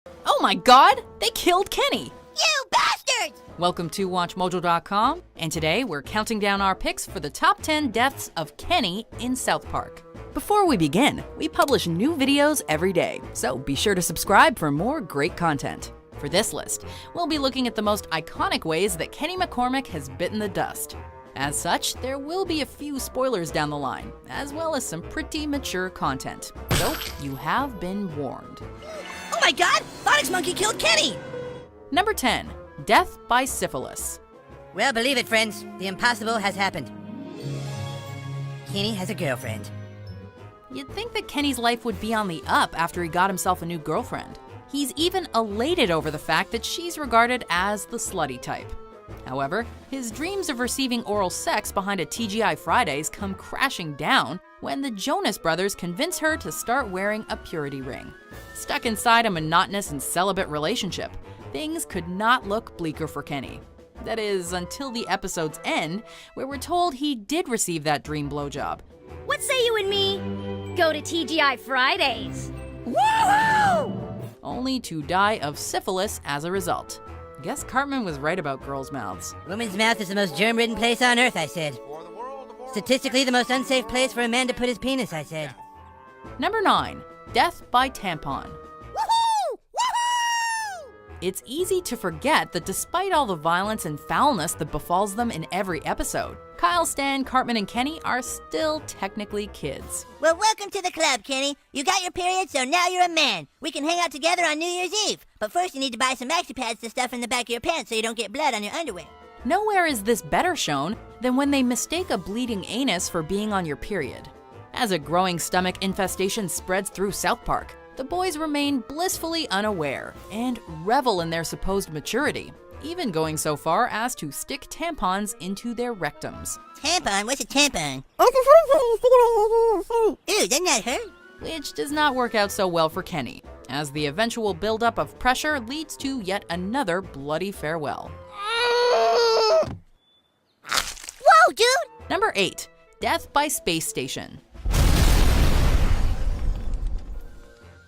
Oh my god! They killed Kenny! You bastards! Welcome to WatchMojo.com, and today we're counting down our picks for the top 10 deaths of Kenny in South Park. Before we begin, we publish new videos every day, so be sure to subscribe for more great content. For this list, we'll be looking at the most iconic ways that Kenny McCormick has bitten the dust. As such, there will be a few spoilers down the line, as well as some pretty mature content. So, you have been warned. Oh my god! Phonics Monkey killed Kenny! Number 10. Death by syphilis. Well, believe it, friends. The impossible has happened. Kenny has a girlfriend. You'd think that Kenny's life would be on the up after he got himself a new girlfriend. He's even elated over the fact that she's regarded as the slutty type. However, his dreams of receiving oral sex behind a TGI Fridays come crashing down when the Jonas Brothers convince her to start wearing a purity ring. Stuck inside a monotonous and celibate relationship, things could not look bleaker for Kenny. That is, until the episode's end, where we're told he did receive that dream blowjob. What say you and me go to TGI Fridays? Woohoo! Only to die of syphilis as a result. Guess Cartman was right about girls' mouths. Woman's mouth is the most germ-ridden place on Earth, I said. Statistically, the most unsafe place for a man to put his penis, I said. Number 9. Death by tampon. Woohoo! Woohoo! It's easy to forget that despite all the violence and foulness that befalls them in every episode, Kyle, Stan, Cartman, and Kenny are still technically kids. Well, welcome to the club, Kenny. You got your period, so now you're a man. We can hang out together on New Year's Eve. But first you need to buy some maxi pads to stuff in the back of your pants so you don't get blood on your underwear. Nowhere is this better shown than when they mistake a bleeding anus for being on your period. As a growing stomach infestation spreads through South Park, the boys remain blissfully unaware and revel in their supposed maturity, even going so far as to stick tampons into their rectums. Tampon? What's a tampon? Ew, doesn't that hurt? Which does not work out so well for Kenny, as the eventual buildup of pressure leads to yet another bloody farewell. Whoa, dude! Number 8. Death by space station.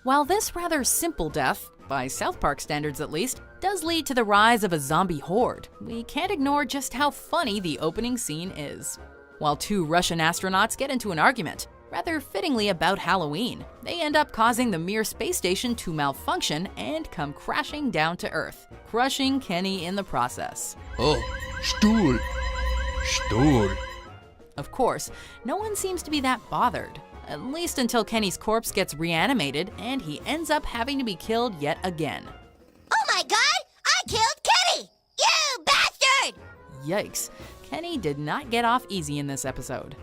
While this rather simple death, by South Park standards at least, does lead to the rise of a zombie horde, we can't ignore just how funny the opening scene is. While two Russian astronauts get into an argument, rather fittingly about Halloween, they end up causing the Mir space station to malfunction and come crashing down to Earth, crushing Kenny in the process. Oh, Stuhl. Stuhl. Of course, no one seems to be that bothered, at least until Kenny's corpse gets reanimated and he ends up having to be killed yet again. Oh my god! I killed Kenny! You bastard! Yikes, Kenny did not get off easy in this episode.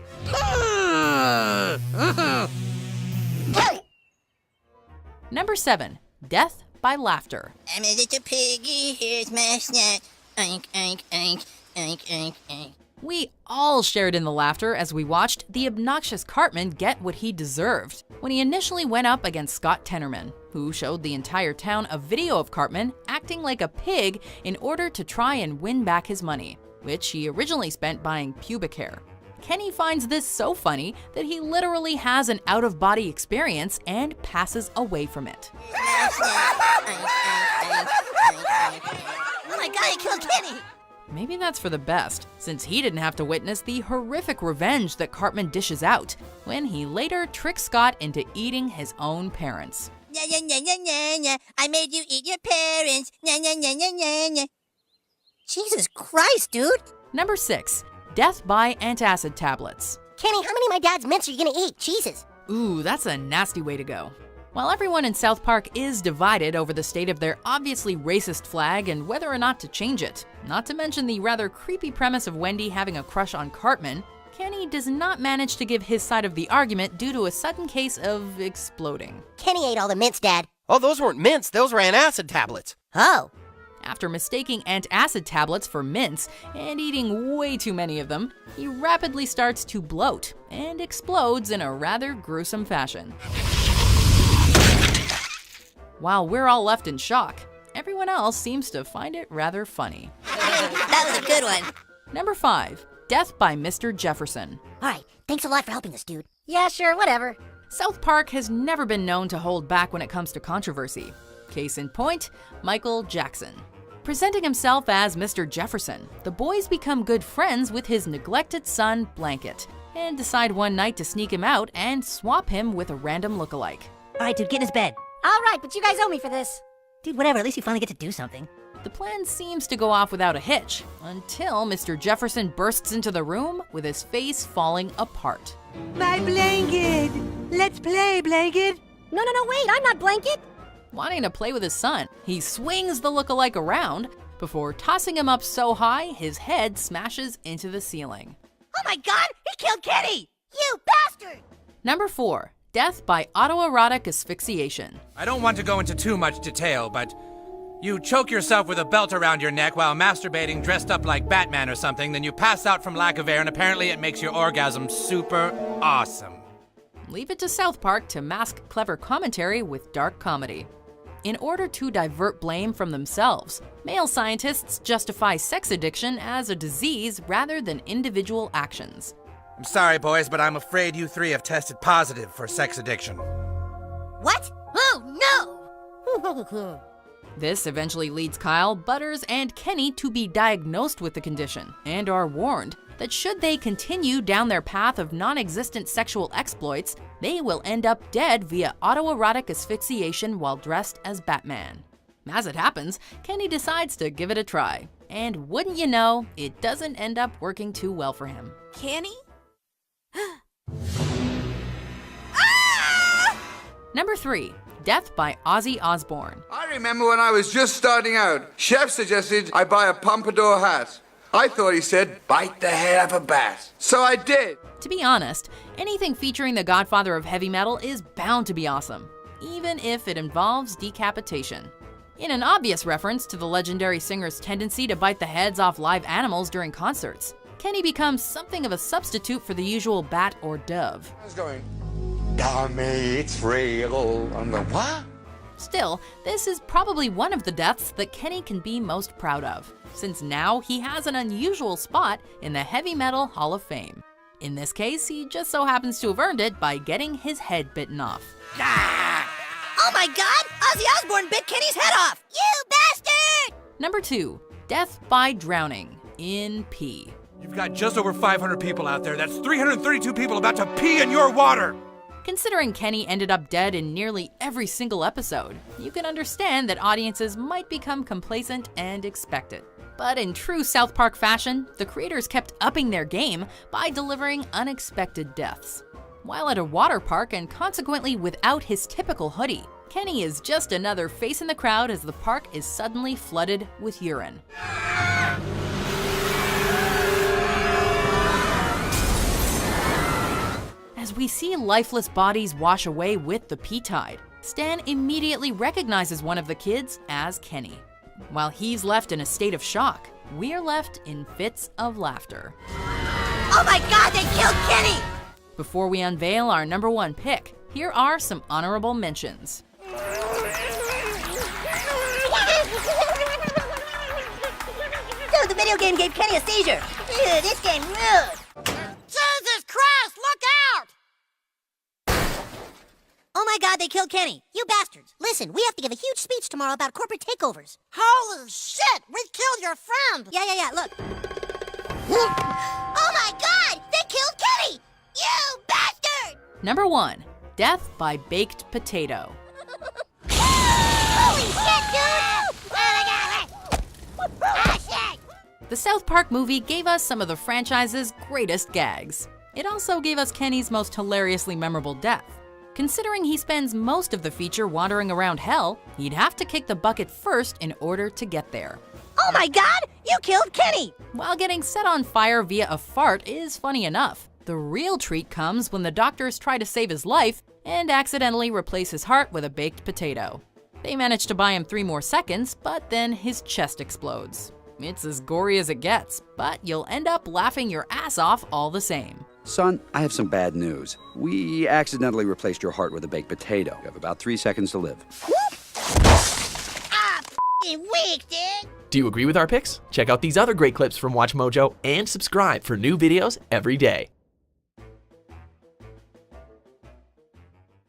Number 7. Death by laughter. I'm a little piggy, here's my snack. Oink, oink, oink, oink, oink, oink. We all shared in the laughter as we watched the obnoxious Cartman get what he deserved when he initially went up against Scott Tenorman, who showed the entire town a video of Cartman acting like a pig in order to try and win back his money, which he originally spent buying pubic hair. Kenny finds this so funny that he literally has an out-of-body experience and passes away from it. Oh my god, I killed Kenny! Maybe that's for the best, since he didn't have to witness the horrific revenge that Cartman dishes out when he later tricks Scott into eating his own parents. Nya, nya, nya, nya, nya, nya. I made you eat your parents. Nya, nya, nya, nya, nya, nya. Jesus Christ, dude! Number 6. Death by antacid tablets. Kenny, how many of my dad's mints are you gonna eat? Jesus! Ooh, that's a nasty way to go. While everyone in South Park is divided over the state of their obviously racist flag and whether or not to change it, not to mention the rather creepy premise of Wendy having a crush on Cartman, Kenny does not manage to give his side of the argument due to a sudden case of exploding. Kenny ate all the mints, Dad. Oh, those weren't mints, those were antacid tablets. Oh. After mistaking antacid tablets for mints and eating way too many of them, he rapidly starts to bloat and explodes in a rather gruesome fashion. While we're all left in shock, everyone else seems to find it rather funny. That was a good one. Number 5. Death by Mr. Jefferson. Alright, thanks a lot for helping us, dude. Yeah, sure, whatever. South Park has never been known to hold back when it comes to controversy. Case in point, Michael Jackson. Presenting himself as Mr. Jefferson, the boys become good friends with his neglected son, Blanket, and decide one night to sneak him out and swap him with a random lookalike. Alright, dude, get in his bed. All right, but you guys owe me for this. Dude, whatever, at least you finally get to do something. The plan seems to go off without a hitch, until Mr. Jefferson bursts into the room with his face falling apart. My blanket! Let's play, blanket! No, wait, I'm not Blanket. Wanting to play with his son, he swings the lookalike around before tossing him up so high his head smashes into the ceiling. Oh my god, he killed Kenny! You bastard! Number 4. Death by autoerotic asphyxiation. I don't want to go into too much detail, but you choke yourself with a belt around your neck while masturbating dressed up like Batman or something, then you pass out from lack of air, and apparently it makes your orgasm super awesome. Leave it to South Park to mask clever commentary with dark comedy. In order to divert blame from themselves, male scientists justify sex addiction as a disease rather than individual actions. I'm sorry, boys, but I'm afraid you three have tested positive for sex addiction. What? Oh no! This eventually leads Kyle, Butters, and Kenny to be diagnosed with the condition and are warned that should they continue down their path of non-existent sexual exploits, they will end up dead via autoerotic asphyxiation while dressed as Batman. As it happens, Kenny decides to give it a try, and wouldn't you know, it doesn't end up working too well for him. Kenny? Number 3. Death by Ozzy Osbourne. I remember when I was just starting out, Chef suggested I buy a pompadour hat. I thought he said, bite the head off a bat. So I did. To be honest, anything featuring the godfather of heavy metal is bound to be awesome, even if it involves decapitation. In an obvious reference to the legendary singer's tendency to bite the heads off live animals during concerts, Kenny becomes something of a substitute for the usual bat or dove. I was going, Dummy, it's real. I'm the what? Still, this is probably one of the deaths that Kenny can be most proud of, since now he has an unusual spot in the Heavy Metal Hall of Fame. In this case, he just so happens to have earned it by getting his head bitten off. Oh my god! Ozzy Osbourne bit Kenny's head off! You bastard! Number 2. Death by drowning in pee. You've got just over 500 people out there. That's 332 people about to pee in your water. Considering Kenny ended up dead in nearly every single episode, you can understand that audiences might become complacent and expect it. But in true South Park fashion, the creators kept upping their game by delivering unexpected deaths. While at a water park and consequently without his typical hoodie, Kenny is just another face in the crowd as the park is suddenly flooded with urine. As we see lifeless bodies wash away with the pee tide, Stan immediately recognizes one of the kids as Kenny. While he's left in a state of shock, we're left in fits of laughter. Oh my god, they killed Kenny! Before we unveil our number 1 pick, here are some honorable mentions. Dude, the video game gave Kenny a seizure! Ew, this game rules! Jesus Christ, look out! Oh my god, they killed Kenny! You bastards! Listen, we have to give a huge speech tomorrow about corporate takeovers. Holy shit! We killed your friend! Yeah, look. Oh my god! They killed Kenny! You bastard! Number 1. Death by baked potato. Holy shit, dude! Oh my god! Ah, shit! The South Park movie gave us some of the franchise's greatest gags. It also gave us Kenny's most hilariously memorable death. Considering he spends most of the feature wandering around hell, he'd have to kick the bucket first in order to get there. Oh my god! You killed Kenny! While getting set on fire via a fart is funny enough, the real treat comes when the doctors try to save his life and accidentally replace his heart with a baked potato. They manage to buy him 3 more seconds, but then his chest explodes. It's as gory as it gets, but you'll end up laughing your ass off all the same. Son, I have some bad news. We accidentally replaced your heart with a baked potato. You have about 3 seconds to live. Ah, f***ing weak, dude! Do you agree with our picks? Check out these other great clips from WatchMojo and subscribe for new videos every day.